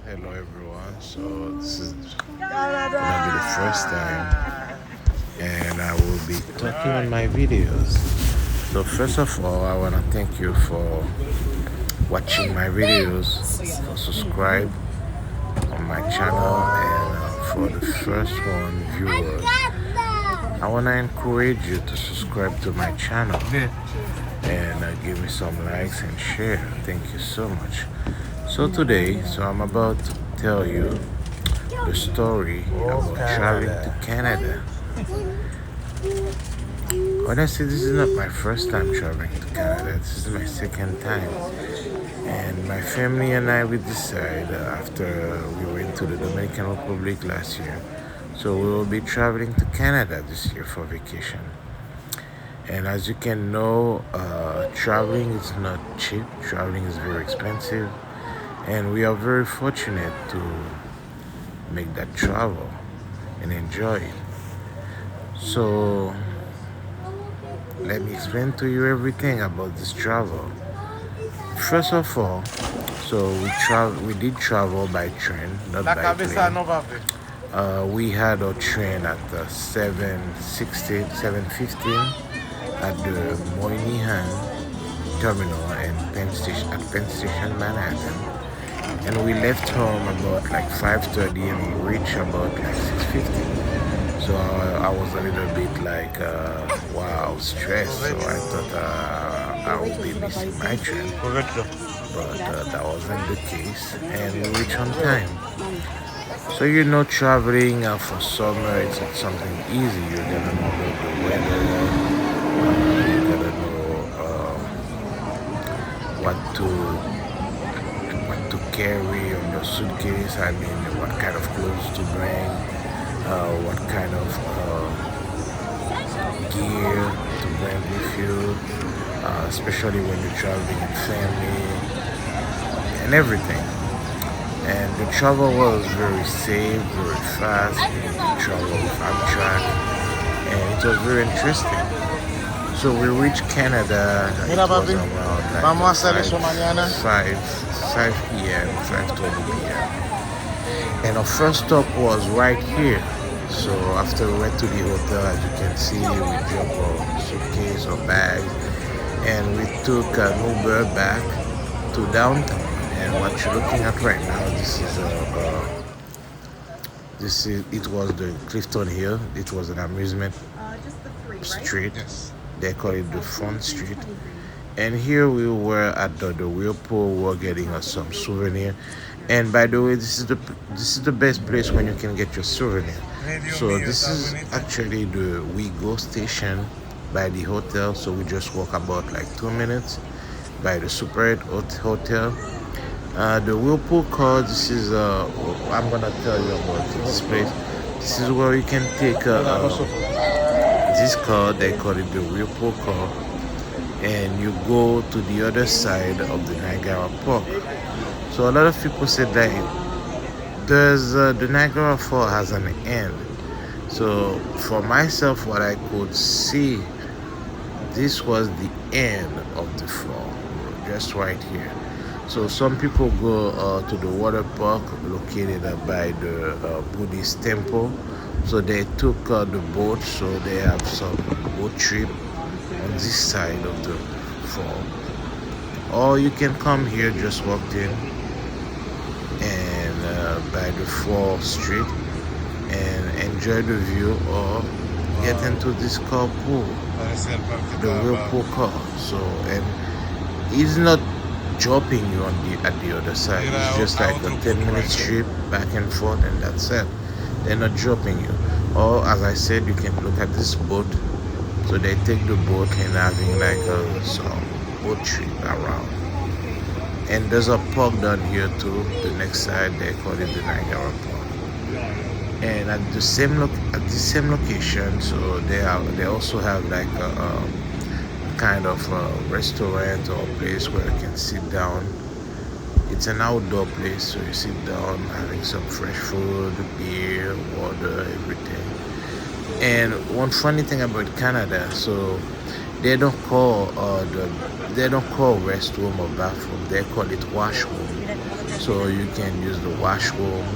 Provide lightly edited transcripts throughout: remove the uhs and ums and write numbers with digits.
Hello everyone. So this is gonna be the first time, and I will be talking on my videos. So first of all, I wanna thank you for watching my videos, for subscribe on my channel, and for the first one viewers. I wanna encourage you to subscribe to my channel and give me some likes and share. Thank you so much. So today, I'm about to tell you the story about traveling to Canada. Honestly, this is not my first time traveling to Canada. This is my second time. And my family and I, we decided after we went to the Dominican Republic last year. So we will be traveling to Canada this year for vacation. And as you can know, traveling is not cheap. Traveling is very expensive. And we are very fortunate to make that travel and enjoy it. So let me explain to you everything about this travel. First of all, we did travel by train, not by plane. We had our train at 7:16, 7:15 at the Moynihan Terminal and at Penn Station, Manhattan. And we left home about like 5:30 and we reached about like 6:50. So I was a little bit like, wow, stressed. So I thought I would be missing my train. But that wasn't the case. And we reached on time. So traveling for summer, it's not something easy. You're gonna know the weather. You're gonna know what to carry on your suitcase. I mean, what kind of clothes to bring, what kind of gear to bring with you, especially when you're traveling in family and everything. And the travel was very safe, very fast. We traveled with Amtrak, and it was very interesting. So we reached Canada. It was around like 5 p.m., 5:20 p.m. And our first stop was right here. So after we went to the hotel, as you can see, we dropped our suitcase or bag, and we took an Uber back to downtown. And what you're looking at right now, it was the Clifton Hill. It was an amusement street. They call it the Front Street. And here we were at the Whirlpool. We were getting us some souvenir. And by the way, this is the best place when you can get your souvenir. So this is actually the We Go station by the hotel. So we just walk about like 2 minutes by the Super 8 Hotel. The Whirlpool car. This is I'm gonna tell you about this place. This is where you can take this car. They call it the Whirlpool car, and you go to the other side of the Niagara Park. So a lot of people said that the Niagara Falls has an end. So for myself, what I could see, this was the end of the fall, just right here. So some people go to the water park located by the Buddhist temple. So they took the boat, so they have some boat trip on this side of the fall. Or you can come here, just walk in and by the fall street and enjoy the view, or get into this carpool, the Whirlpool car. So, and it's not dropping you at the other side. It's just like a 10-minute trip back and forth, and that's it. They're not dropping you. Or as I said, you can look at this boat. So they take the boat and having like some boat trip around. And there's a park down here too. The next side they call it the Niagara Park. And at the same location, so they also have like a kind of restaurant or place where you can sit down. It's an outdoor place, so you sit down having some fresh food, beer, water, everything. And one funny thing about Canada, so they don't call they don't call restroom or bathroom. They call it washroom. So you can use the washroom.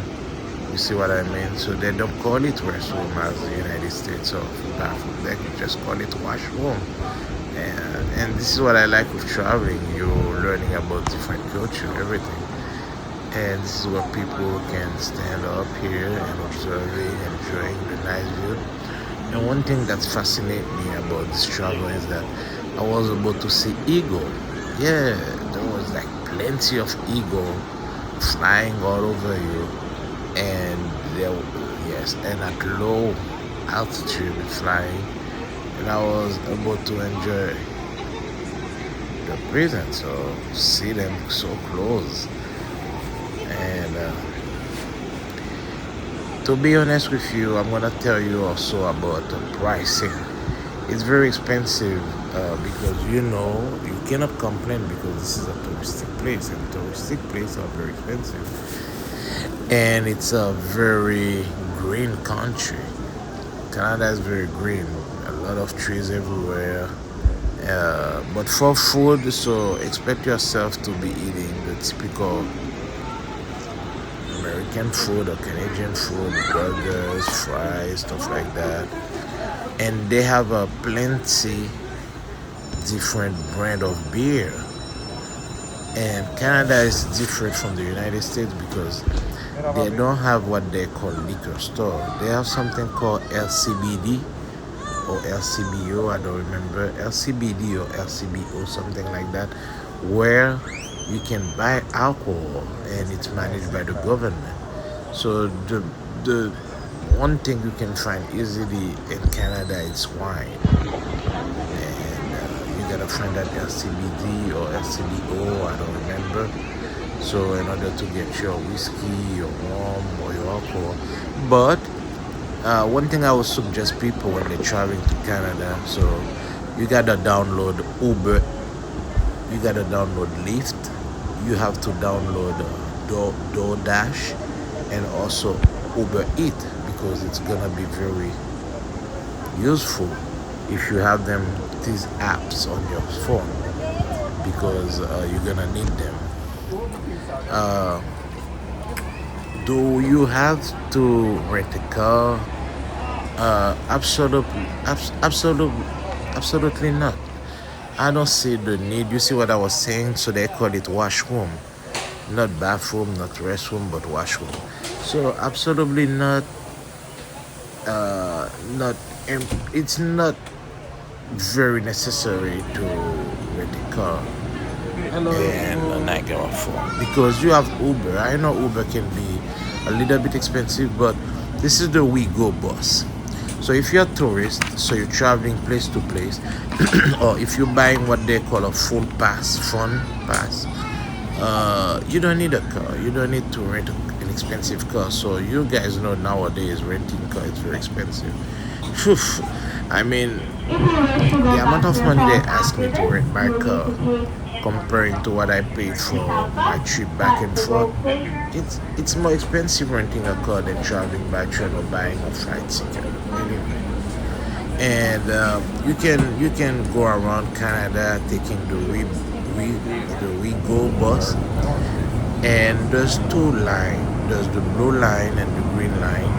You see what I mean? So they don't call it restroom as the United States or bathroom. They just call it washroom. And this is what I like with traveling. You're learning about different culture, everything. And this is where people can stand up here and observing, enjoying the nice view. And one thing that fascinates me about this travel is that I was able to see eagle. Yeah, there was like plenty of eagle flying all over you, and there, yes, and at low altitude flying, and I was able to enjoy the presence or see them so close. And to be honest with you, I'm gonna tell you also about the pricing. It's very expensive because you cannot complain because this is a touristic place, and touristic places are very expensive. And it's a very green country. Canada is very green, a lot of trees everywhere. But for food, so expect yourself to be eating the typical American food or Canadian food, burgers, fries, stuff like that. And they have a plenty different brand of beer. And Canada is different from the United States because they don't have what they call liquor store. They have something called LCBD or LCBO, I don't remember, LCBD or LCBO, something like that, where you can buy alcohol and it's managed by the government. So the one thing you can find easily in Canada is wine, and you gotta find that LCBD or LCBO, I don't remember. So in order to get your whiskey, your rum, or your alcohol, but one thing I would suggest people when they're traveling to Canada, so you gotta download Uber, you gotta download Lyft, you have to download DoorDash, and also Uber Eat because it's gonna be very useful if you have these apps on your phone because you're gonna need them. Uh, do you have to rent a car? Absolutely not. I don't see the need. You see what I was saying? So they call it washroom, not bathroom, not restroom, but washroom. So absolutely not. Not. It's not very necessary to rent a car in Niagara Falls because you have Uber. I know Uber can be a little bit expensive, but this is the We Go bus. So if you're a tourist, so you're traveling place to place, or if you're buying what they call a full pass, fun pass, you don't need a car. You don't need to rent an expensive car. So you guys know nowadays renting car is very expensive. Phew. I mean, the amount of money they ask me to rent my car comparing to what I paid for my trip back and forth, it's more expensive renting a car than traveling by train or buying a flight ticket. Anyway, and you can go around Canada taking the We Go bus, and there's two lines. There's the blue line and the green line,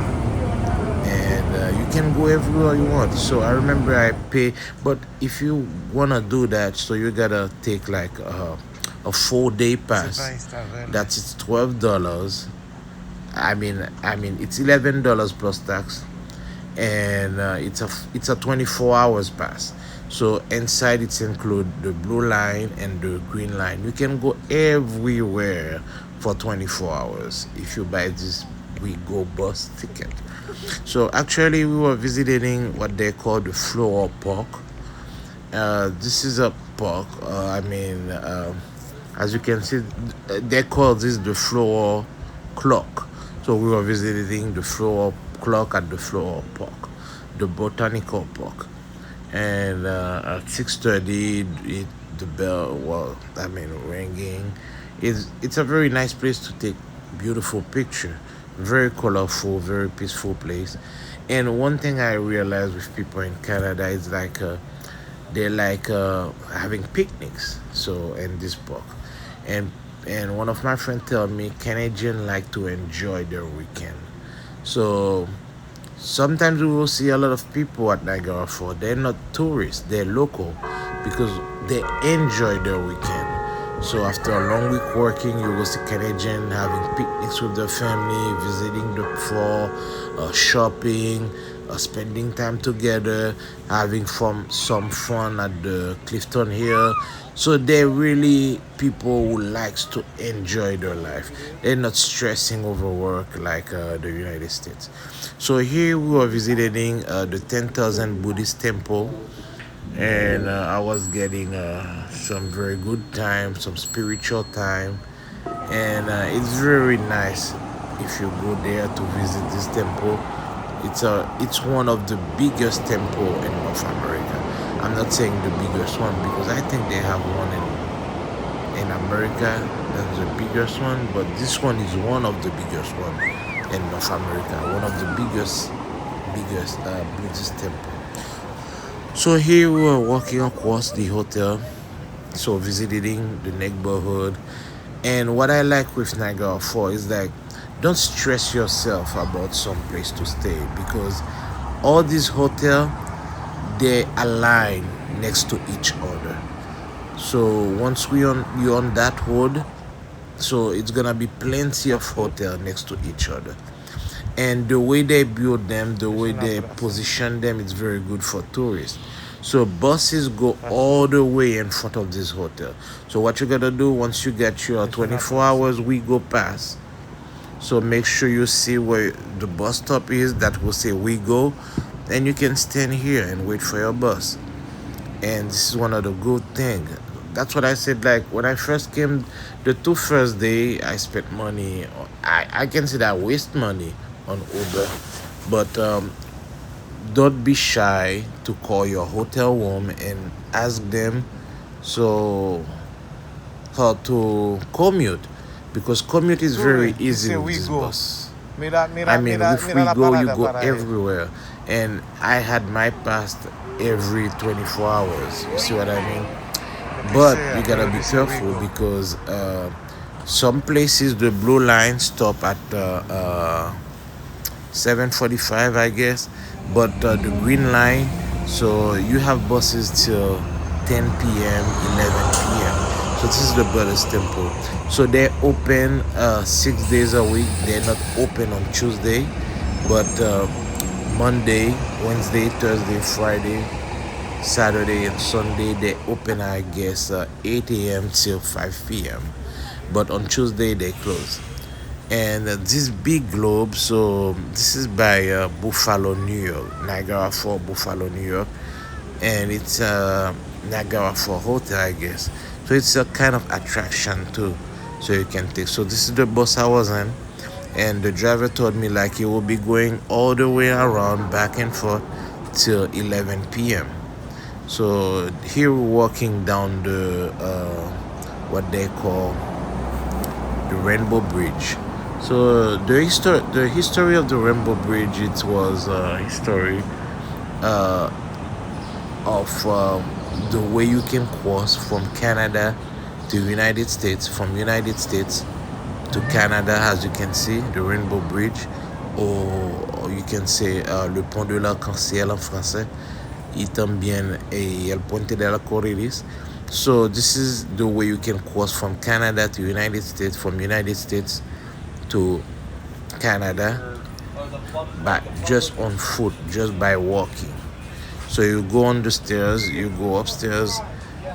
and you can go everywhere you want. So I remember I pay, but if you wanna do that, so you gotta take like a 4 day pass. That's it's $12. I mean it's $11 plus tax, and it's a 24 hours pass. So inside it's include the blue line and the green line. You can go everywhere for 24 hours if you buy this We Go bus ticket. So actually, we were visiting what they call the Floral Park. This is a park. As you can see, they call this the Floral Clock. So we were visiting the Floral Clock at the Floral Park, the Botanical Park, and at 6:30, the bell ringing. It's a very nice place to take beautiful picture, very colorful, very peaceful place. And one thing I realized with people in Canada is like they like having picnics. So in this park, and one of my friends tell me Canadians like to enjoy their weekend. So sometimes we will see a lot of people at Niagara Falls. They're not tourists, they're local because they enjoy their weekend. So after a long week working, you will see Canadians having picnics with their family, visiting the fall, shopping, spending time together, having some fun at the Clifton Hill. So they're really people who likes to enjoy their life. They're not stressing over work like the United States. So here we were visiting the 10,000 Buddhist temple, and I was getting some very good time, some spiritual time, and it's very nice if you go there to visit this temple. It's one of the biggest temple in North America. I'm not saying the biggest one because I think they have one in America that's the biggest one, but this one is one of the biggest one in North America, one of the biggest Buddhist temple. So here we were walking across the hotel, so visiting the neighborhood. And what I like with Niagara Falls is like, don't stress yourself about some place to stay because all these hotels they align next to each other. So once you're on that road, so it's gonna be plenty of hotel next to each other. And the way they build them, the way they position them, it's very good for tourists. So buses go all the way in front of this hotel. So what you gotta do once you get your 24 hours, we go past. So make sure you see where the bus stop is that will say we go, and you can stand here and wait for your bus. And this is one of the good things. That's what I said. Like when I first came, the two first day I spent money. I can say that I waste money on Uber, but don't be shy to call your hotel room and ask them so how to commute because commute is very easy with this bus. I mean, if we go, you go everywhere, and I had my pass every 24 hours. You see what I mean? But you gotta be careful because some places the blue line stop at 7:45, I guess, but the green line. So you have buses till 10 p.m., 11 p.m. So this is the Buddhist temple. So they're open 6 days a week. They're not open on Tuesday, but Monday, Wednesday, Thursday, Friday, Saturday, and Sunday they open. I guess 8 a.m. till 5 p.m. But on Tuesday they close. And this big globe, so this is by Buffalo, New York, Niagara Falls, Buffalo, New York, and it's Niagara Falls Hotel, I guess. So it's a kind of attraction too, so you can take. So this is the bus I was in, and the driver told me like he will be going all the way around, back and forth, till 11 p.m. So here we're walking down the what they call the Rainbow Bridge. So the history of the Rainbow Bridge, it was a history uh, of the way you can cross from Canada to United States, from United States to Canada, as you can see, the Rainbow Bridge, or you can say le pont de l'arc-en-ciel en français, y también el puente de la Corriris. So this is the way you can cross from Canada to United States, from United States to Canada, but just on foot, just by walking. So you go on the stairs, you go upstairs,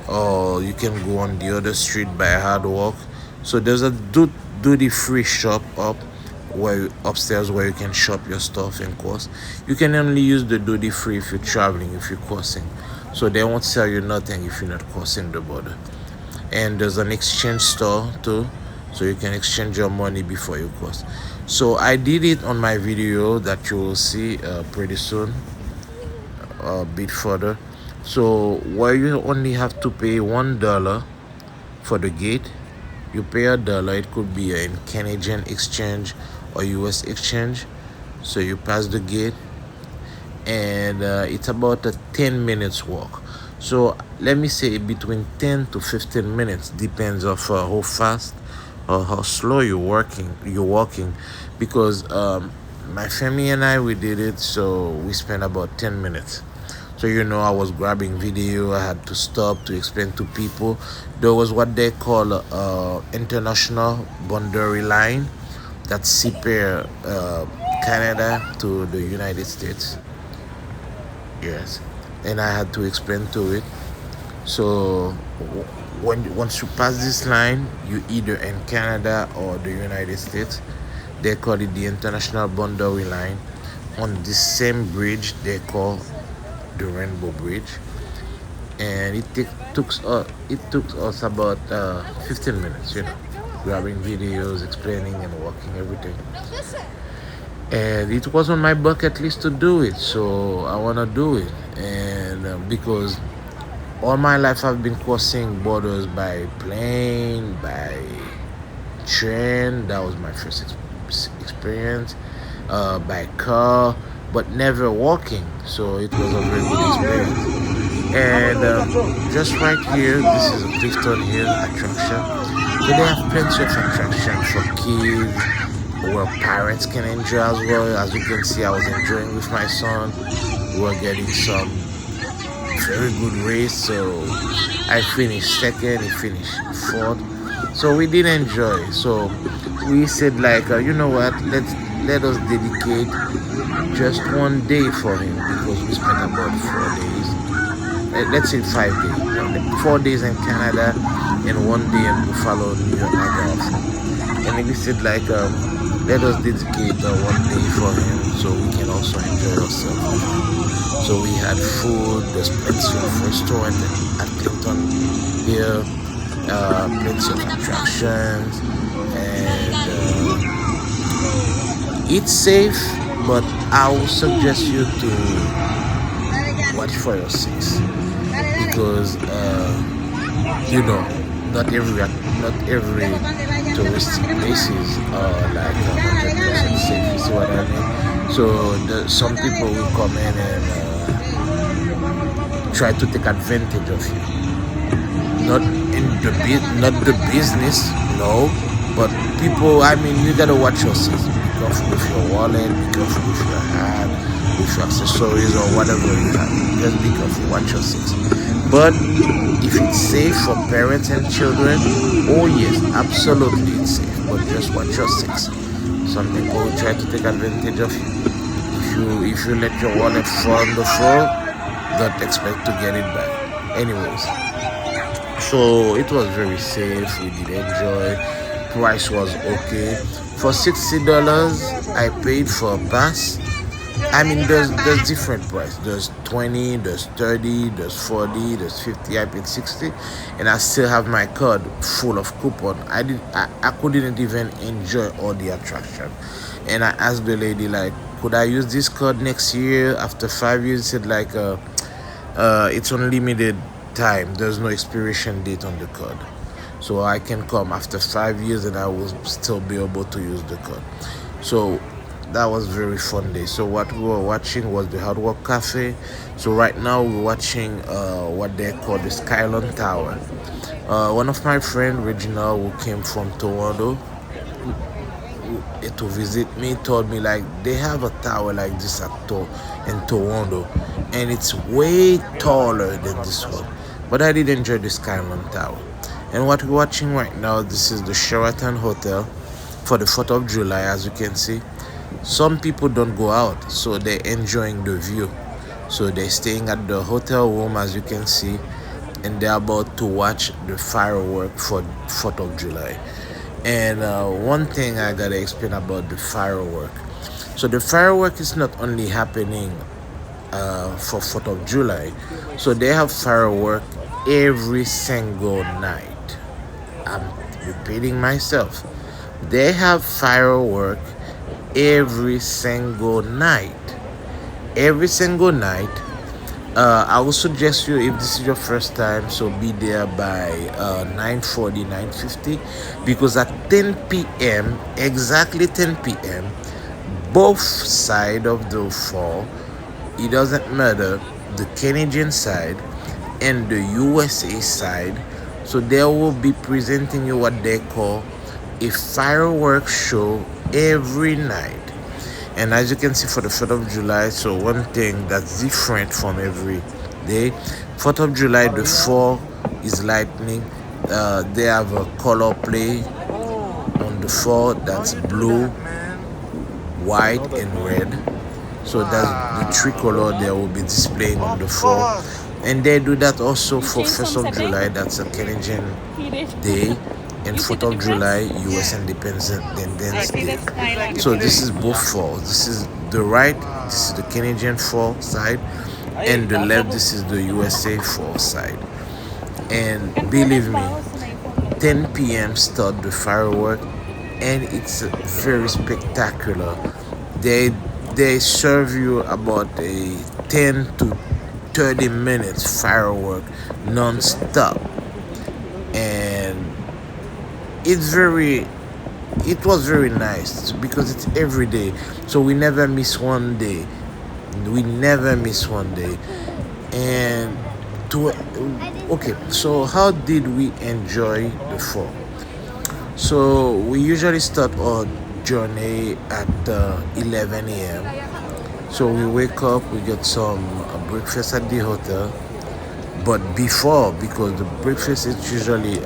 or you can go on the other street by hard walk. So there's a duty free shop up where upstairs where you can shop your stuff and course. You can only use the duty free if you're traveling, if you're crossing. So they won't sell you nothing if you're not crossing the border. And there's an exchange store too, so you can exchange your money before you cross. So I did it on my video that you will see pretty soon, a bit further. So where you only have to pay $1 for the gate, you pay $1. It could be in Canadian exchange or US exchange. So you pass the gate, and it's about a 10 minutes walk. So let me say between 10 to 15 minutes, depends of how fast or how slow you're walking, because my family and I, we did it, so we spent about 10 minutes. So I was grabbing video. I had to stop to explain to people. There was what they call international boundary line that separe Canada to the United States. Yes, and I had to explain to it. So once you pass this line, you either in Canada or the United States. They call it the international boundary line. On this same bridge, they call the Rainbow Bridge, and it took us about 15 minutes, grabbing videos, explaining and walking everything. And it was on my bucket list to do it, so I want to do it. And because all my life I've been crossing borders by plane, by train. That was my first experience. By car, but never walking. So it was a very good experience. And just right here, this is a Clifton Hill attraction. So they have plenty of attraction for kids, where parents can enjoy as well. As you can see, I was enjoying with my son. We were getting some very good race. So I finished second, he finished fourth. So we did enjoy. So we said like, you know what? Let us dedicate just one day for him, because we spent about 4 days. Let's say 5 days. 4 days in Canada and one day in Buffalo, New York, Niagara Falls. And then we said like, let us dedicate one day for him so we can also enjoy ourselves. So we had food. There's plenty of restaurants at Clinton here, plenty of attractions, and it's safe. But I will suggest you to watch for your six, because not every touristic places are like 100% safe. You see what I mean? So some people will come in and try to take advantage of you. Not the business, no, but people. I mean, you gotta watch your six. Be careful with your wallet. Be careful with your hat, with your accessories or whatever you have. Just be careful. Watch your six. But if it's safe for parents and children, oh yes, absolutely it's safe. But just watch your six. Some people will try to take advantage of you. If you let your wallet fall on the floor, don't expect to get it back. Anyways, so it was very safe. We did enjoy. Price was okay. For $60, I paid for a pass. I mean, there's different price. There's 20, there's 30, there's 40, there's 50. I paid 60, and I still have my card full of coupon. I couldn't even enjoy all the attraction. And I asked the lady like, could I use this card next year after 5 years? She said like, it's unlimited time. There's no expiration date on the card. So I can come after 5 years and I will still be able to use the card. So that was very fun day. So what we were watching was the Hard Rock Cafe. So right now we're watching what they call the Skyline Tower. One of my friend Reginald, who came from Toronto to visit me, told me like they have a tower like this in Toronto, and it's way taller than this one. But I did enjoy the Skyline Tower. And what we're watching right now, this is the Sheraton Hotel for the 4th of July. As you can see, some people don't go out, so they're enjoying the view. So they're staying at the hotel room, as you can see, and they're about to watch the firework for 4th of July. And one thing I gotta explain about the firework. So the firework is not only happening for 4th of July. So they have firework every single night. I'm repeating myself. They have firework every single night. Every single night. I would suggest you, if this is your first time, so be there by 9:40, 9:50, because at 10 p.m., exactly 10 p.m., both sides of the fall, it doesn't matter, the Canadian side and the USA side. So they will be presenting you what they call a fireworks show every night. And as you can see for the 4th of July, so one thing that's different from every day, 4th of July, the 4 is lightning. They have a color play on the 4 that's blue, white, and red. So that's the tricolor they will be displaying on the 4. And they do that also for 1st of July, that's a Canadian Day, and 4th of July, US Independence Day. So this is both falls. This is the right, this is the Canadian fall side, and the left, this is the USA fall side. And believe me, 10 p.m. start the firework, and it's very spectacular. They they serve you about a 10 to 30 minutes firework non-stop, and it's very it was very nice because it's every day, so we never miss one day. We never miss one day. And to okay, so how did we enjoy the fall? So we usually start our journey at 11 a.m. So we wake up, we get some breakfast at the hotel. But before, because the breakfast is usually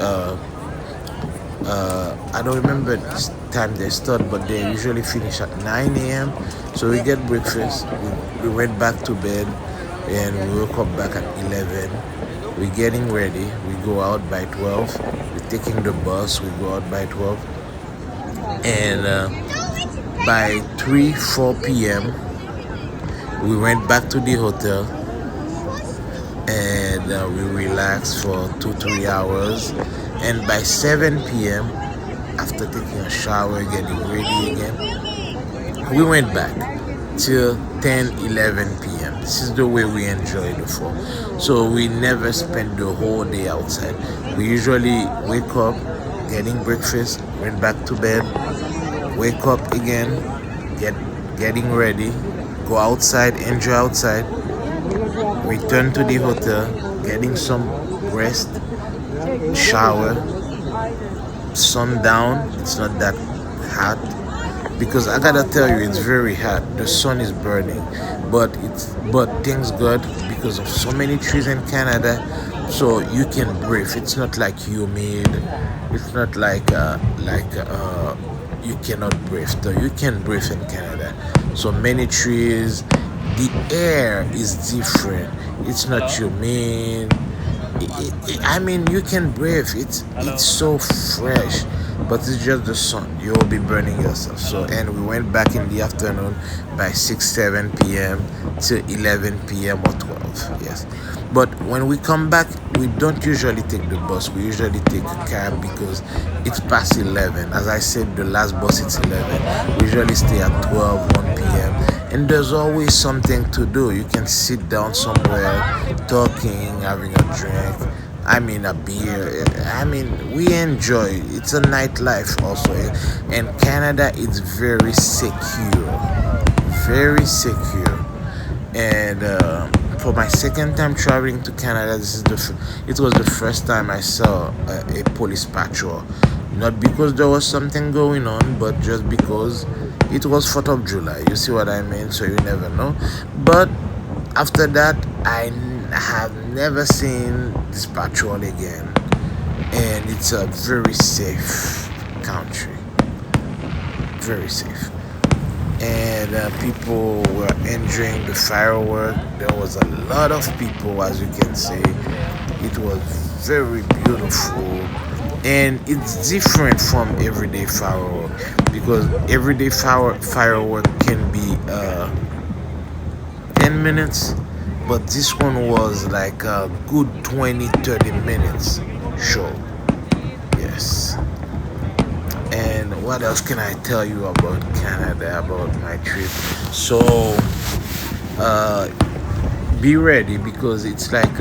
I don't remember this time they start, but they usually finish at 9 a.m. So we get breakfast, we went back to bed, and we woke up back at 11. We're getting ready, we go out by 12. We're taking the bus, we go out by 12. And by 3 4 p.m., we went back to the hotel, and we relaxed for 2 3 hours. And by 7 p.m., after taking a shower, getting ready again, we went back till 10 11 p.m. This is the way we enjoy the fall. So we never spend the whole day outside. We usually wake up, getting breakfast, went back to bed, wake up again, getting ready, go outside, enjoy outside, return to the hotel, getting some rest, shower, sundown. It's not that hot, because I gotta tell you, it's very hot. The sun is burning, but thanks God, because of so many trees in Canada, so you can breathe. It's not like humid. It's not like you cannot breathe. Though you can breathe in Canada. So many trees. The air is different. It's not humid. I mean, you can breathe. It's so fresh, but it's just the sun. You will be burning yourself. So, and we went back in the afternoon by 6 7 p.m. to 11 p.m. or 12. Yes, but when we come back, we don't usually take the bus. We usually take a cab because it's past 11. As I said, the last bus it's 11. We usually stay at 12 1 p.m. And there's always something to do. You can sit down somewhere, talking, having a drink. I mean, a beer. I mean, we enjoy. It's a nightlife also, and Canada is very secure. And for my second time traveling to Canada, it was the first time I saw a police patrol. Not because there was something going on, but just because it was 4th of July. You see what I mean? So you never know. But after that, have never seen this patrol again. And it's a very safe country. Very safe. And people were enjoying the firework. There was a lot of people, as you can see. It was very beautiful, and it's different from everyday firework, because everyday firework can be 10 minutes, but this one was like a good 20 30 minutes show. Yes. And what else can I tell you about Canada, about my trip? So be ready, because it's like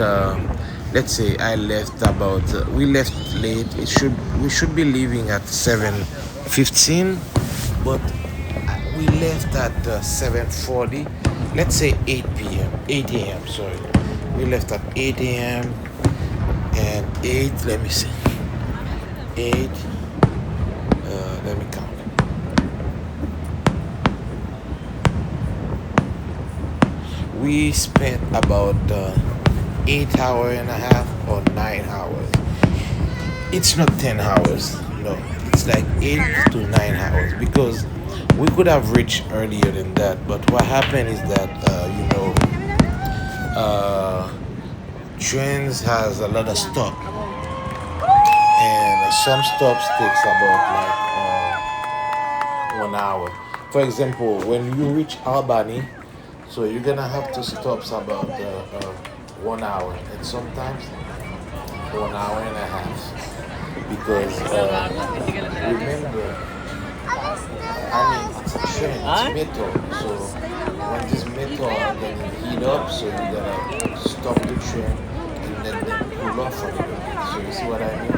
let's say I left about we left late. We should be leaving at 7:15, but we left at 7:40. Let's say 8 p.m. 8 a.m. Sorry, We left at 8 a.m. and 8, let me see, 8, let me count. We spent about 8 hour and a half or 9 hours. It's not 10 hours, no, it's like 8 to 9 hours because we could have reached earlier than that. But what happened is that, uh, trains has a lot of stop, and some stops takes about like 1 hour. For example, when you reach Albany, so you're gonna have to stop about 1 hour, and sometimes 1 hour and a half because remember, I mean, it's a train, it's metal. So when this metal are getting heat up, so you gotta stop the train and let them cool off a little bit. So you see what I mean?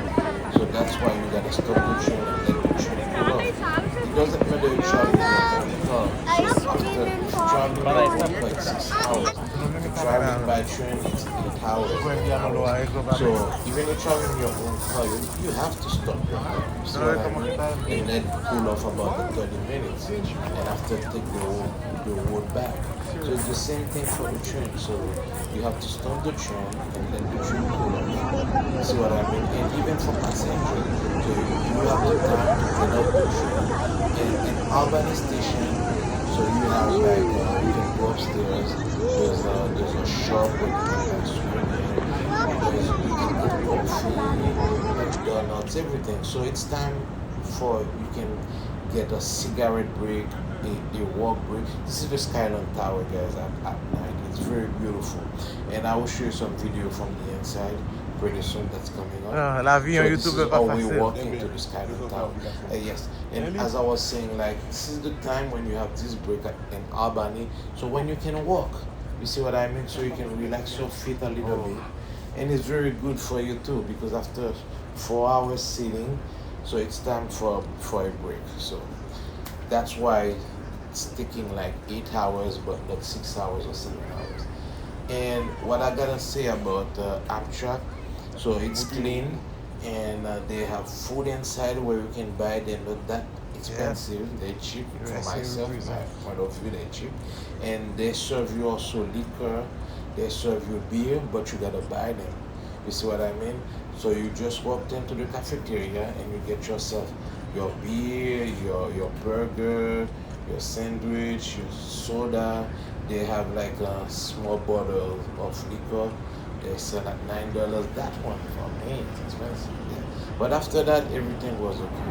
So that's why you gotta stop the train and let the train cool off. It doesn't matter if you're traveling your own car. So after if you're traveling your own car, it's 6 hours. If you're traveling by train, it's 8 hours. 9 hours. So even if you're traveling your own car, you have to stop your car. You see what I mean? And let it cool off about the 30 minutes. And after take the road back. So it's the same thing for the train. So you have to stop the train and let the train cool off. You see what I mean? And even for passengers, so you have the time to get up the train. And in Albany station, so you have like you can go upstairs. There's a shop where you can buy souvenir. You can get coffee, donuts, everything. So it's time for you can get a cigarette break, a walk break. This is the Skyline Tower, guys, at night. It's very beautiful, and I will show you some video from the inside pretty soon that's coming up. La vie So en this YouTube is est pas how we facile. walk into the Skyline Tower. Yes, and as I was saying, like this is the time when you have this break in Albany, so when you can walk. You see what I mean? So you can relax your feet a little bit, and it's very good for you too because after 4 hours sitting, so it's time for a break. So that's why it's taking like 8 hours, but not 6 hours or 7 hours. And what I gotta say about Amtrak, so it's clean, and they have food inside where you can buy. They're not that expensive. They're cheap for myself, my point of view. They're cheap, and they serve you also liquor. They serve you beer, but you gotta buy them. You see what I mean? So you just walked into the cafeteria and you get yourself your beer, your burger, your sandwich, your soda. They have like a small bottle of liquor. They sell at $9. That one for me, it's expensive. Yeah. But after that, everything was okay.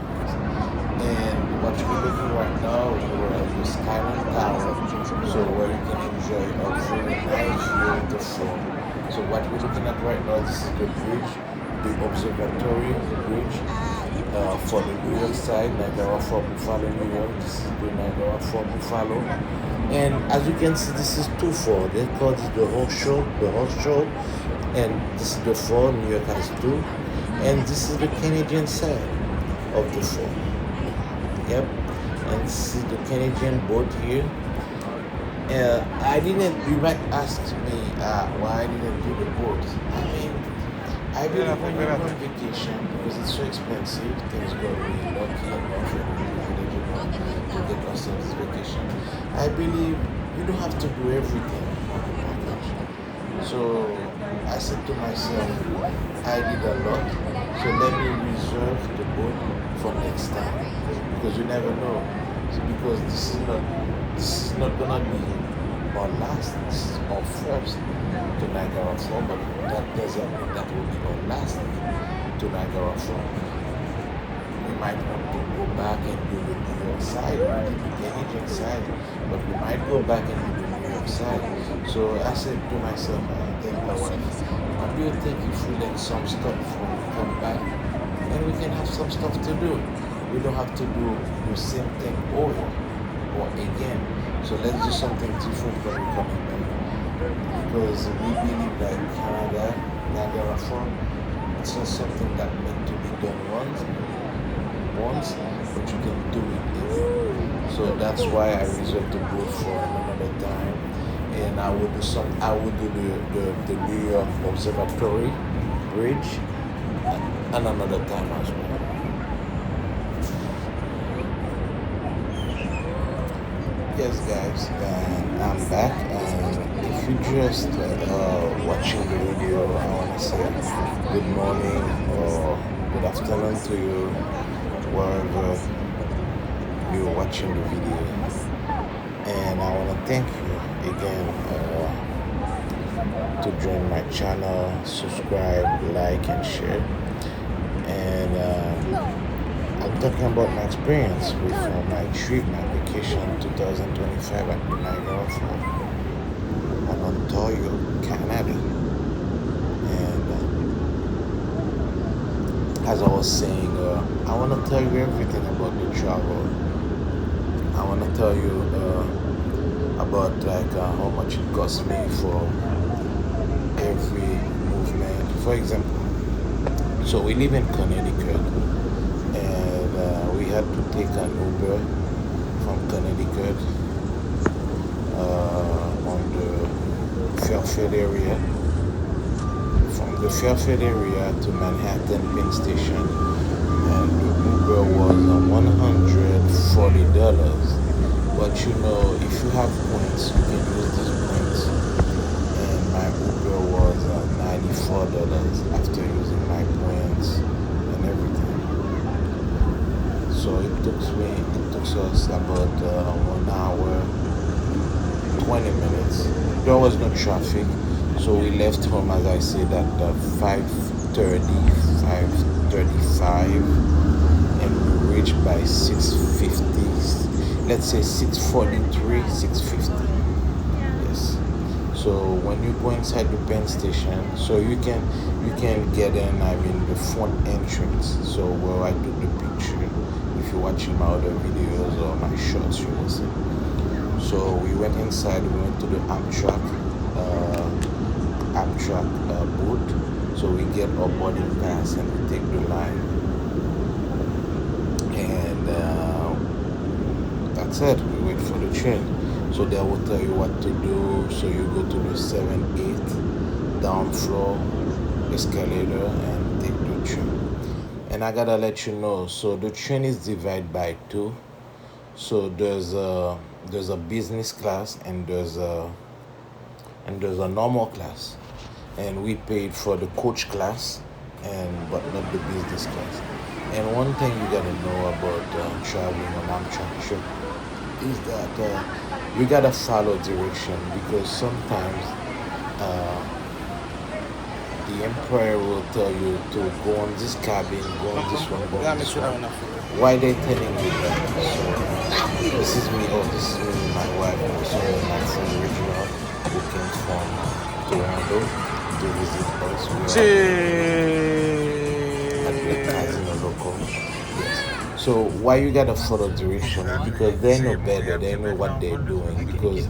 And what we're looking right now, we're at the Skyline Tower, so where you can enjoy a very nice view of the shore. So what we're looking at right now, this is the bridge, the observatory bridge for the New York side, Niagara Falls Buffalo, New York. This is the Niagara Falls Buffalo. And as you can see, this is 2-4. They call this the horse show. And this is the 4, New York has 2. And this is the Canadian side of the 4. Yep. And this is the Canadian boat here. You might ask me why I didn't do the boat. I mean, I believe when you're on vacation, because it's so expensive, things go really lucky enough and to get ourselves this vacation. I believe you don't have to do everything on the package. So I said to myself, I did a lot, so let me reserve the boat for next time. Because you never know. So because this is not gonna be our last, this is our first to Niagara Falls, but that doesn't mean that will be our last to Niagara Falls. We might want to go back and do the New York side, or the Canadian side, but we might go back and do the New York side. So I said to myself, I think my wife, what do you think if we let some stuff when we come back, and we can have some stuff to do? We don't have to do the same thing over or again. So let's do something different when we come back. Because we believe that Canada, Niagara Falls, it's not something that meant to be done once, but you can do it again. So that's why I reserved the boat for another time. and I would do the New York Observatory Bridge and another time as well. Yes, guys, and I'm back. And if you just watching the video, I want to say good morning or good afternoon to you, wherever you're watching the video. And I want to thank you again to join my channel, subscribe, like, and share. And I'm talking about my experience with my trip, my vacation 2025 at Niagara Falls on Ontario, Canada. And as I was saying, I want to tell you everything about the travel. I want to tell you about like how much it cost me for every movement. For example, so we live in Connecticut, and we had to take an Uber from Connecticut on the Fairfield area, from the Fairfield area to Manhattan Penn Station, and the Uber was $140. But you know, if you have points, you can use these points. And my Uber was $94 after using my points and everything. So it took us about 1 hour, 20 minutes. There was no traffic, so we left home, as I said, at 5:30, 5:35, and we reached by 6:50. Let's say 6:43, 6:50. Yes. So when you go inside the Penn Station, so you can get in. I mean the front entrance. So where I took the picture. If you're watching my other videos or my shorts, you will see. So we went inside. We went to the Amtrak booth. So we get our boarding pass and we take the line. And that's it. We wait for the train. So they will tell you what to do. So you go to the 7-8 down floor escalator and take the train. And I gotta let you know, so the train is divided by two. So there's a business class and there's a normal class. And we paid for the coach class, but not the business class. And one thing you gotta know about traveling on Amtrak trip is that you gotta follow direction, because sometimes the employer will tell you to go on this cabin, go on this one, go on this one. Why they telling you that? So this is me, my wife, and also my friend Reginald, who came from Toronto to visit us. We are advertising a local. Yes. So why you gotta follow direction is because they know better, they know what they're doing. Because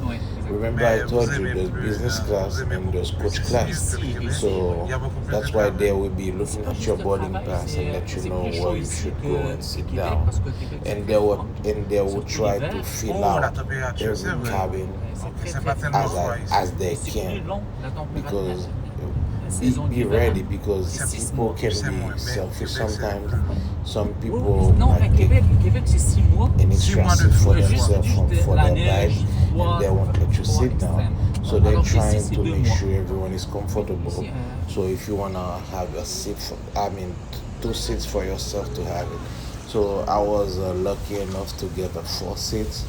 remember I told you there's business class and there's coach class. So that's why they will be looking at your boarding pass and let you know where you should go and sit down. And they will try to fill out every cabin as they can, because be ready, because people can be selfish sometimes. Some people might take an extra seat for themselves for their bag, and they won't let you sit down. So they're trying to make sure everyone is comfortable. So if you wanna have a seat, two seats for yourself to have it. So I was lucky enough to get 4 seats.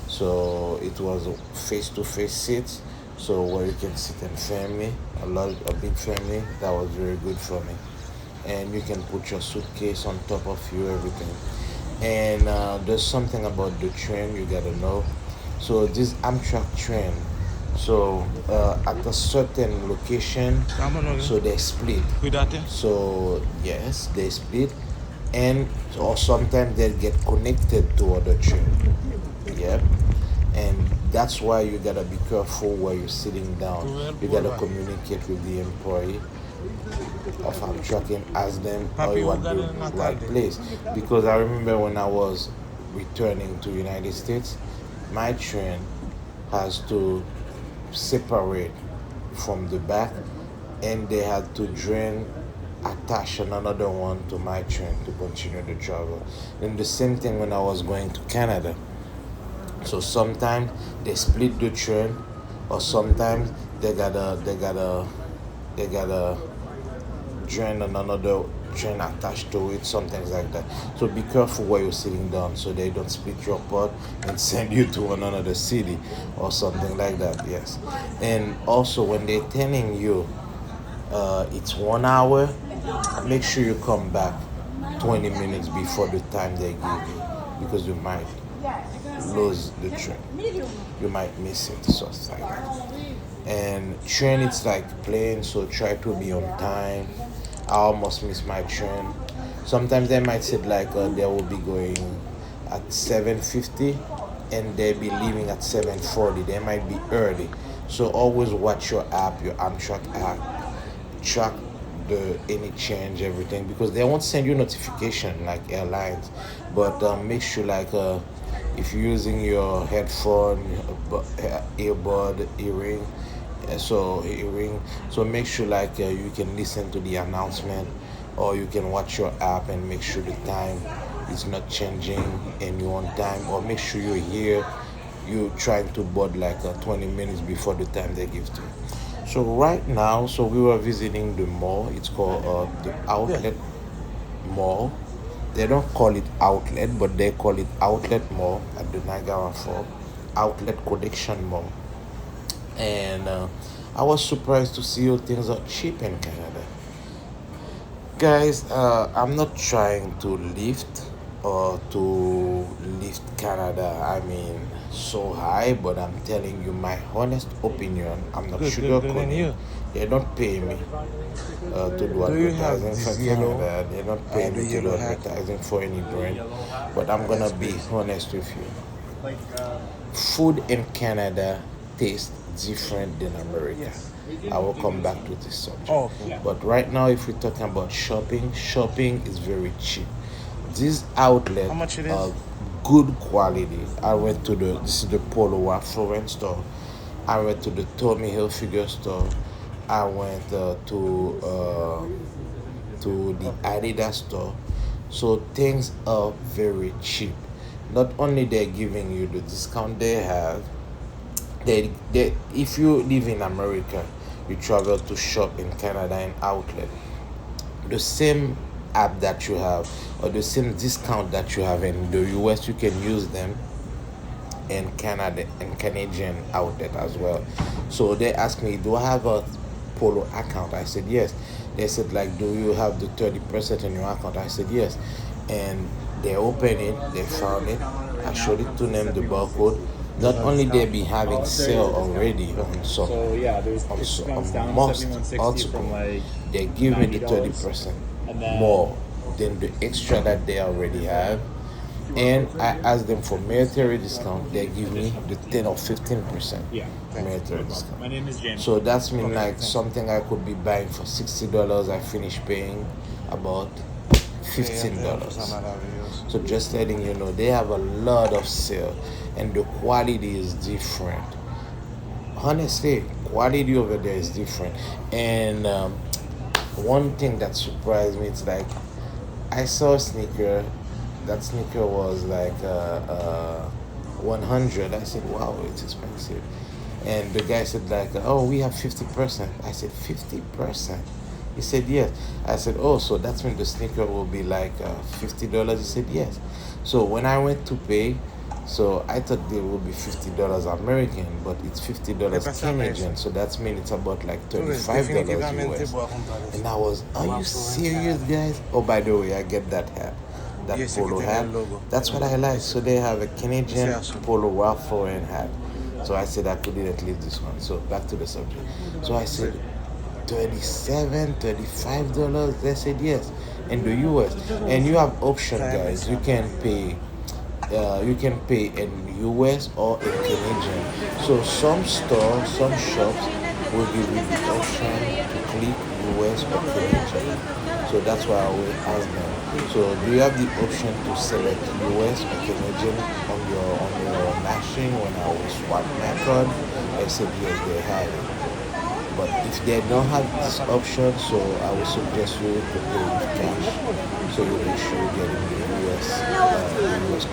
So it was a face-to-face seat, so where you can sit in family, a big family. That was very good for me. And you can put your suitcase on top of you, everything. And there's something about the train you gotta know. So this Amtrak train, so at a certain location, so they split. So yes, they split, and or sometimes they get connected to other train. Yep. And that's why you gotta be careful where you're sitting down. You gotta communicate with the employee of Amtrak and ask them how you want the right place. Because I remember when I was returning to United States, my train has to separate from the back, and they had to drain, attach another one to my train to continue the travel. Then the same thing when I was going to Canada. So sometimes they split the train, or sometimes they gotta join another train attached to it, some things like that. So be careful where you're sitting down so they don't split your pot and send you to another city or something like that. Yes. And also when they're telling you it's 1 hour, make sure you come back 20 minutes before the time they give you, because you might lose the train. You might miss it, so it's like that. And train, it's like plane, so try to be on time. I almost miss my train. Sometimes they might say like they will be going at 7:50 and they be leaving at 7:40. They might be early. So always watch your app, your Amtrak app, track the any change, everything, because they won't send you notification like airlines. But make sure like if you're using your headphone, earbud, earring, hearing, so make sure like you can listen to the announcement, or you can watch your app and make sure the time is not changing and you're on time, or make sure you're here, you trying to board like 20 minutes before the time they give to you. So right now, so we were visiting the mall. It's called the Outlet Mall. They don't call it outlet, but they call it Outlet Mall at the Niagara Falls Outlet Collection Mall. And I was surprised to see how things are cheap in Canada. Guys, I'm not trying to lift or to lift Canada, I mean, so high, but I'm telling you my honest opinion. I'm not sugarcoating. They don't pay me to do advertising for Canada. They don't pay me to do advertising for any brand. But I'm gonna be honest with you. Food in Canada tastes different than America. I will come back to this subject. But right now, if we're talking about shopping, shopping is very cheap. These outlets are good quality. I went to this is the Polo Ralph Lauren store. I went to the Tommy Hilfiger store. I went to the Adidas store. So things are very cheap. Not only they're giving you the discount they have, if you live in America, you travel to shop in Canada and outlet, the same app that you have or the same discount that you have in the US, you can use them in Canada and Canadian outlet as well. So they asked me, do I have a Polo account? I said yes. They said like, do you have the 30% in your account? I said yes. And they opened it, they found it. I showed it to them, the barcode. Not only they be having sale already on some on most article, they give me the 30% more than the extra that they already have. And I asked them for military discount. They give me the 10 or 15% military discount. So that's mean like something I could be buying for $60. I finish paying about $15. So just letting you know, they have a lot of sale, and the quality is different. Honestly, quality over there is different. And one thing that surprised me, it's like I saw a sneaker. That sneaker was like 100. I said, wow, it's expensive. And the guy said like, oh, we have 50%. I said 50%. He said yes. I said, oh, so that's when the sneaker will be like $50. He said yes. So when I went to pay, so I thought they would be $50 American, but it's $50 Canadian. So that's mean it's about like $35 US. And I was, are you serious, guys? Oh, by the way, I get that hat, that polo hat. That's what I like. So they have a Canadian Polo Ralph Lauren hat. So I said I couldn't leave this one. So back to the subject. So I said $35. They said yes in the US. And you have option, guys. You can pay in US or in Canadian. So some stores, some shops will give you the option to click US or Canadian. So So that's why I always ask them. So do you have the option to select US or Canadian on your machine? When I will swap my card, I said yes, they have it. But if they don't have this option, so I would suggest you to pay with cash. So you make sure you're getting the US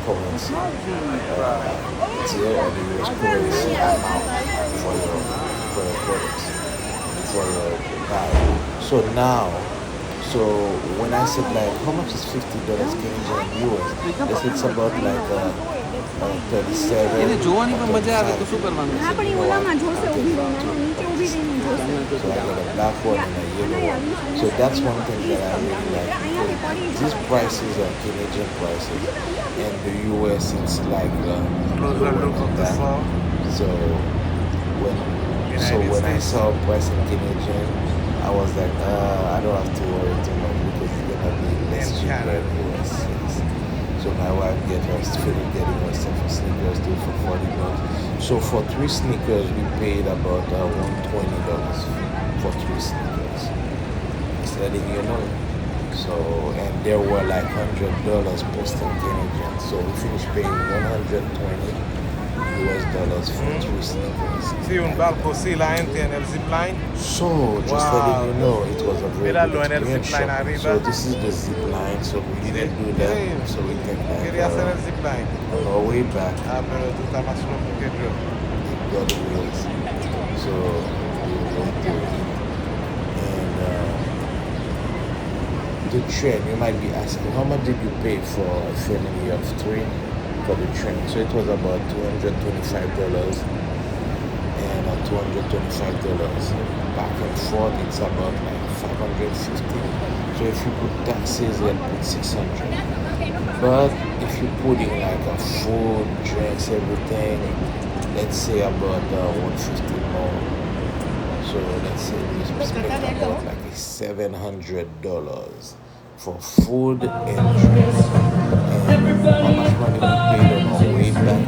currency deal or the US currency amount for your products, for your buy. So now, so when I said like how much is $50 Canadian and US, they said it's about like 37 એને or જોવાની પણ મજા આવે તો 35. શું કરવાનું? I said, you know what, I'll take it to this sneaker. So I got a black one and a yellow one. So that's one thing that I really like because these prices are Canadian prices and the US it's like lower than that. So when when I saw price in Canadian, I was like, I don't have to worry too much because it's gonna be less cheaper in US. Yes. So my wife finished getting herself sneakers too for $40. So for three sneakers, we paid about $120 for three sneakers. Just letting you know. So and there were like $100 posting Canadian. So we finished paying $120 for three sneakers. Sì, un barco sì, la gente nel zipline. So just letting you know, it was a very Mira, good lo en el experience zipline shopping. arriba. So this is the zip line. So we didn't do that. So we can Quería hacer el zipline. on our way back. Ah, pero tú estás más loco que yo. The other wheels. So we went to it. And the train, you might be asking, how much did you pay for a family of three for the train? So it was about $225 and $225 back and forth. It's about like 550. So if you put taxes, then put 600. But if you put in like a food, drinks, everything, let's say about 150 more. So let's say we spent about like $700 for food and drinks. And how much money we paid on our way back.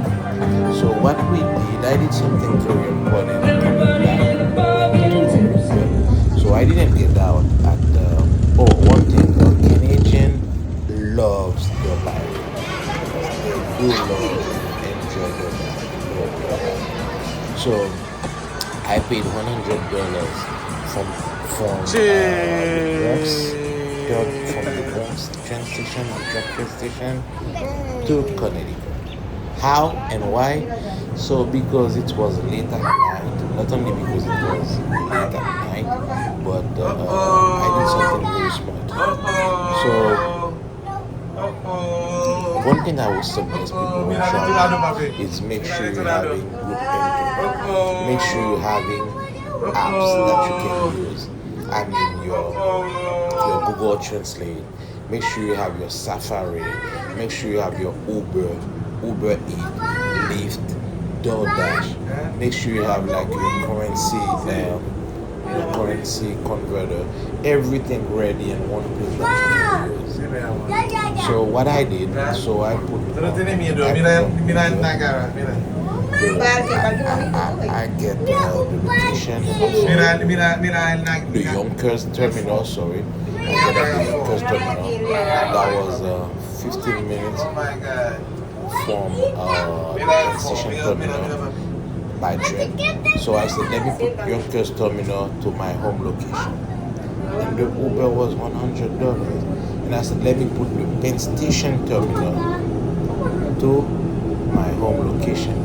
So what we did, I did something very important coming back. So I didn't get out at the one thing, the Canadian loves their life. They do love and enjoy their life. So I paid $100 from the Bronx train station or train station to Connecticut. How and why? So because it was late at night, not only because it was late at night, but I did something very smart. So one thing I would suggest people when traveling is make sure you're having good internet. Make sure you're having apps that you can use. I mean your Google Translate. Make sure you have your Safari. Make sure you have your Uber Eats, Lyft, DoorDash. Make sure you have like your currency converter, everything ready in one place that you can use. So what I did, so I put I get the location of the Yonkers terminal, sorry. I get at the Yonkers terminal. That was 15 minutes from the station terminal by train. So I said, let me put Yonkers terminal to my home location. And the Uber was $100. And I said, let me put the Penn Station terminal to my home location.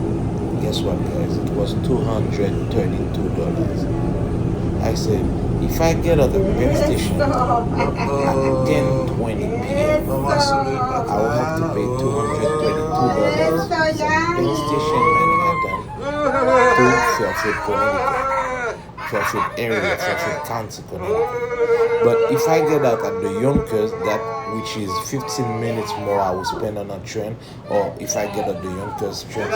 Guess what, guys? It was $232. I said, if I get at the Penn Station at 10:20 p.m., I will have to pay $232 from Penn Station, Manhattan to Fairfield, Connecticut. Fairfield area, Fairfield County, Connecticut. But if I get out at the Yonkers, which is 15 minutes more I will spend on a train, or if I get at the Yonkers train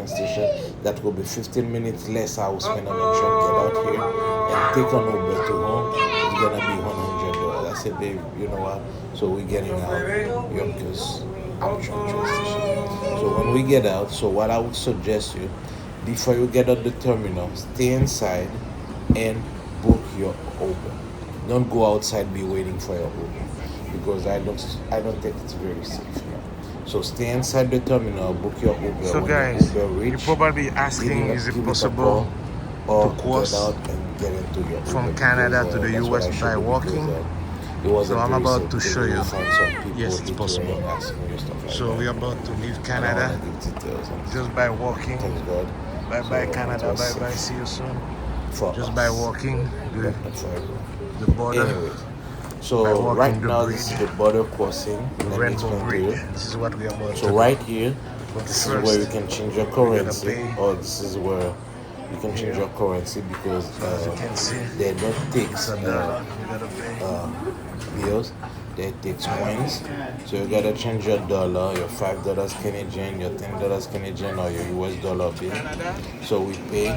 station, that will be 15 minutes less I will spend on a train, get out here and take an Uber to home. It's gonna be $100. I said, babe, you know what? So we're getting out Yonkers train station. So when we get out, so what I would suggest you, before you get at the terminal, stay inside and book your Uber. Don't go outside, be waiting for your Uber, because I don't think it's very safe. So stay inside the terminal, book your Uber. So When your guys, Uber you're reach, probably asking, is it give it a possible call, to or get cross out and get into your from Uber, because Canada to the that's what US I should by do, because walking? it So wasn't I'm very about safe, to because show you you. will find some people Yes, it's possible. littering, asking you stuff like So that. we're about to leave I don't want Canada to give details on this, just by walking. thank God. Bye So bye it Canada, was bye bye, safe see you soon. for Just by us, walking but not for everyone. the border, Anyways, by so right walking the now this bridge, is the border crossing. the Let me Rainbow explain to Bridge. you. This is what we're about So to do. right here, But this is where you first, can change your we gotta currency, pay or this is where you can change here. your currency, because So as you can see, they don't take it's $1. We gotta pay. bills, they take coins. So you gotta change your dollar, your $5 Canadian, your $10 Canadian, or your US dollar bill. So we pay,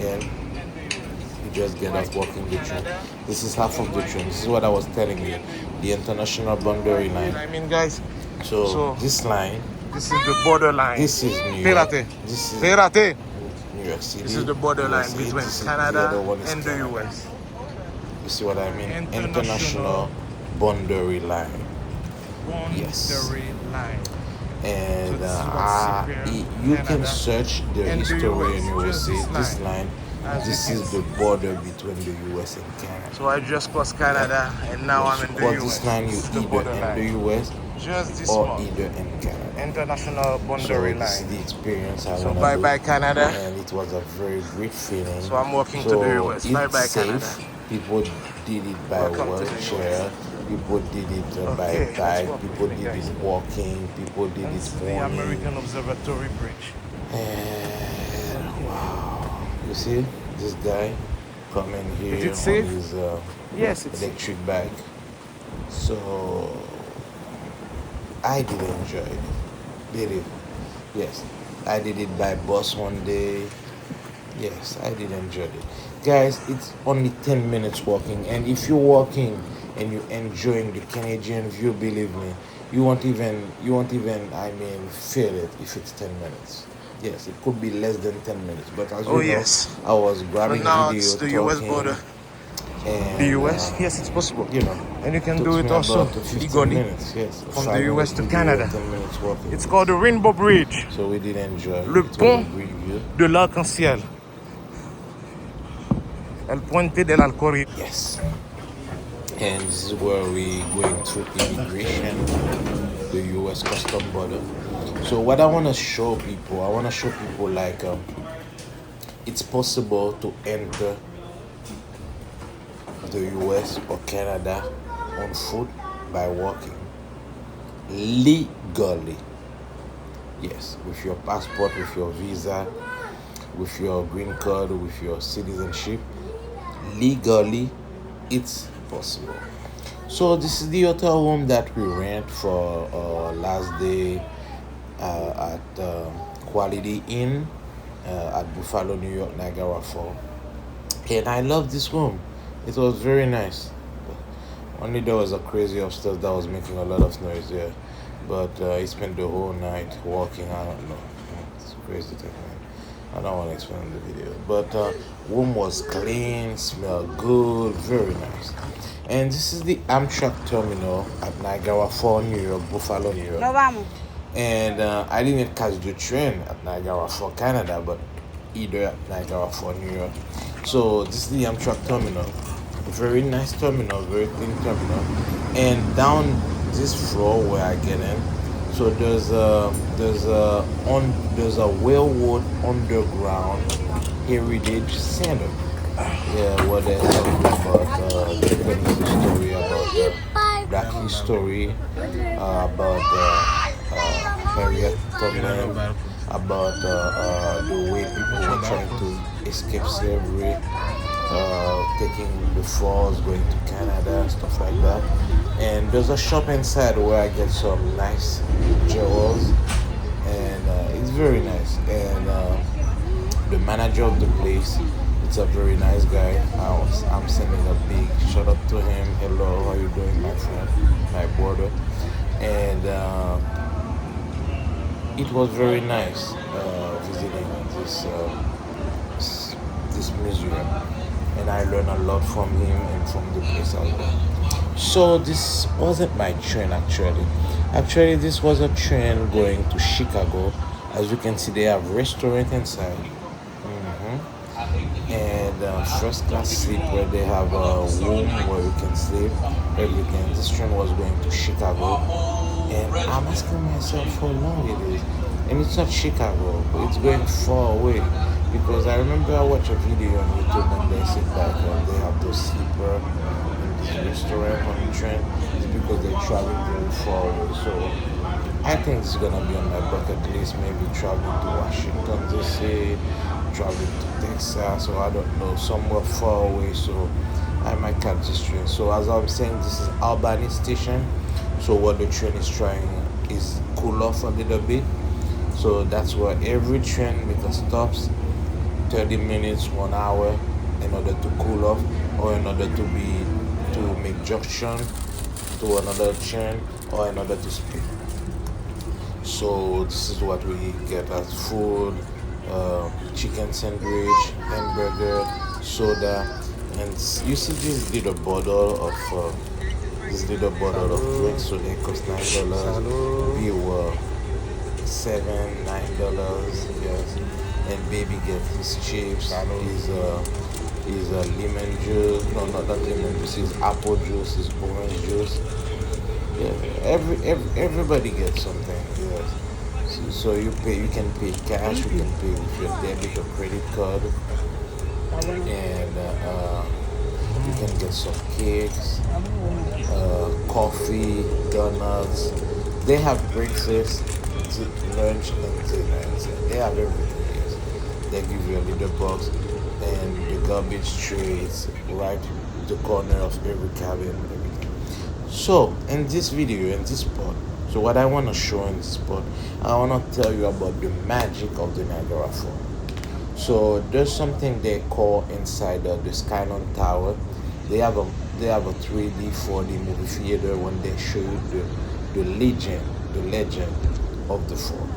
and you just get off walking the train. This is half of the train. This is what I was telling you, the international boundary line. I mean, guys, So so this line, this is the borderline. this is New York. Perate. This is Perate. New York City. This is the borderline USA. between This is, the Canada other one is and the Canada. US. You see what I mean? International Boundary line. Yes. boundary line. And So this is what's separating you can Canada search the and the history, US. and you will Just see this this line, line. as This you is can the see. border between the US and Canada. So I just crossed Canada and now Yes, I'm in the cross US. this line, you This is the either in borderline. the US Just this or one. either in Canada. International So boundary this is line. the experience I So want to bye do, bye Canada. and it was a very great feeling. So I'm walking to the So US. Bye it's bye Canada. safe. People did it by Welcome to the wheelchair. US. People did it by Okay, let's bike. walk People with me, did guys. it walking. People did This it is the running. American Observatory Bridge. And wow, you see this guy coming here Is it on safe? his Yes, it's electric bike. So I did enjoy it. Did it? Yes. I did it by bus one day. Yes, I did enjoy it. Guys, it's only 10 minutes walking, and if you're walking and you're enjoying the Canadian view, believe me, you won't even I mean feel it if it's 10 minutes. Yes, it could be less than 10 minutes, but as Oh you know, yes. I was But grabbing now video, it's the US talking, border. and The US? Yes, it's possible. you know, And you can took do me it also about 15 legally minutes. Yes, from 5 the US minutes to video, Canada. 10 minutes walking. It's called the Rainbow Bridge. So we did enjoy. Le It was a pont great view. de l'arc-en-ciel. El puente del Alcori. Yes. And this is where we going through immigration, the U.S. custom border. So what I want to show people, like it's possible to enter the U.S. or Canada on foot by walking legally. Yes, with your passport, with your visa, with your green card, with your citizenship. Legally, it's possible. So this is the hotel room that we rent for last day at Quality Inn at Buffalo, New York, Niagara Falls. And I love this room. It was very nice. Only there was a crazy upstairs that was making a lot of noise there. But he spent the whole night walking. I don't know. It's a crazy thing, man. I don't want to explain the video. But room was clean, smelled good, very nice. And this is the Amtrak terminal at Niagara Falls, New York, Buffalo, New York. No vamos. And I didn't catch the train at Niagara Falls, Canada, but either at Niagara Falls, New York. So this is the Amtrak terminal. Very nice terminal, very clean terminal. And down this floor where I get in, so there's a railroad underground heritage center. Yeah, where they talk about different history, about black history, about Harriet Tubman, about the way people were trying to escape slavery, taking the falls, going to Canada, stuff like that. And there's a shop inside where I get some nice jewels, and it's very nice. And the manager of the place, it's a very nice guy. I'm sending a big shout out to him. Hello, how you doing, my friend, my brother? And it was very nice visiting this museum. and I learned a lot from him and from the place as well. So this wasn't my train actually. Actually, this was a train going to Chicago. As you can see, they have restaurant inside. And first class sleep where they have a room where you can sleep, everything. This train was going to Chicago, and I'm asking myself how long it is. And it's not Chicago, but it's going far away. Because I remember I watched a video on YouTube and they said that they have those sleeper in this restaurant on the train. It's because they're traveling very far away. So I think it's gonna be on my bucket list. Maybe traveling to Washington DC, traveling to Texas, or I don't know, somewhere far away. So I might catch this train. So as I'm saying, this is Albany Station. So what the train is trying is cool off a little bit. So that's where every train makes a stops 30 minutes, 1 hour in order to cool off or in order to make junction to another train or in order to speed. So this is what we get as food, chicken sandwich, hamburger, soda, and you see this little bottle of drinks. So they cost $9. Beer were $7, $9. Yes, and baby get his chips, his lemon juice. No, not lemon juice. His apple juice, his orange juice. Yeah, everybody gets something. Yes. So you pay. You can pay cash. You can pay with your debit or credit card, and you can get some cakes, coffee, donuts. They have breakfast, lunch, and dinner. They have everything. Yes. They give you a little box, and the garbage tray is right the corner of every cabin. Everything. So in this video, in this spot, so what I want to show in this spot, I want to tell you about the magic of the Niagara Falls. So there's something they call inside the Skyline Tower. They have a they have a 3D, 4D movie theater when they show you the legend of the fall.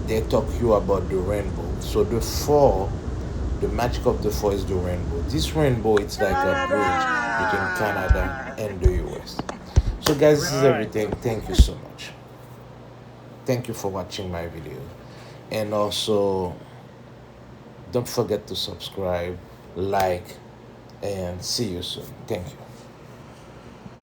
They talk you about the rainbow. So the fall, the magic of the fall is the rainbow. This rainbow, it's like a bridge between Canada and the US. So guys, this is everything. Thank you so much. Thank you for watching my video. And also, don't forget to subscribe, like, and see you soon. Thank you.